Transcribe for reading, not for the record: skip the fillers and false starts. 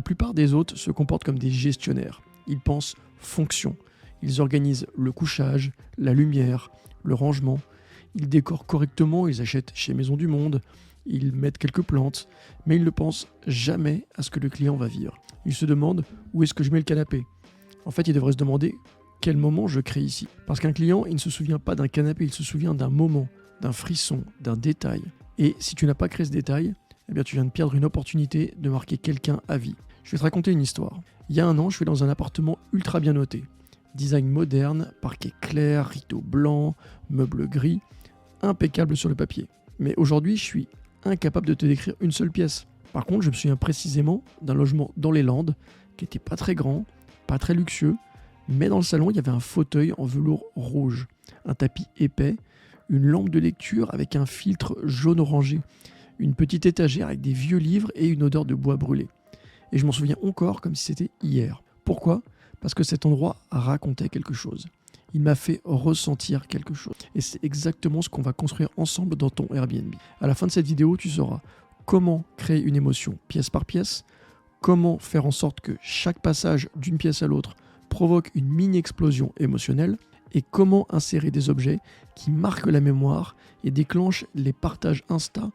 La plupart des hôtes se comportent comme des gestionnaires. Ils pensent fonction. Ils organisent le couchage, la lumière, le rangement. Ils décorent correctement, ils achètent chez Maison du Monde, ils mettent quelques plantes, mais ils ne pensent jamais à ce que le client va vivre. Ils se demandent où est-ce que je mets le canapé. En fait, ils devraient se demander quel moment je crée ici. Parce qu'un client, il ne se souvient pas d'un canapé, il se souvient d'un moment, d'un frisson, d'un détail. Et si tu n'as pas créé ce détail, eh bien tu viens de perdre une opportunité de marquer quelqu'un à vie. Je vais te raconter une histoire. Il y a un an, je suis dans un appartement ultra bien noté. Design moderne, parquet clair, rideaux blancs, meubles gris, impeccable sur le papier. Mais aujourd'hui, je suis incapable de te décrire une seule pièce. Par contre, je me souviens précisément d'un logement dans les Landes, qui était pas très grand, pas très luxueux, mais dans le salon, il y avait un fauteuil en velours rouge, un tapis épais, une lampe de lecture avec un filtre jaune orangé, une petite étagère avec des vieux livres et une odeur de bois brûlé. Et je m'en souviens encore comme si c'était hier. Pourquoi ? Parce que cet endroit racontait quelque chose. Il m'a fait ressentir quelque chose. Et c'est exactement ce qu'on va construire ensemble dans ton Airbnb. À la fin de cette vidéo, tu sauras comment créer une émotion pièce par pièce, comment faire en sorte que chaque passage d'une pièce à l'autre provoque une mini-explosion émotionnelle, et comment insérer des objets qui marquent la mémoire et déclenchent les partages Insta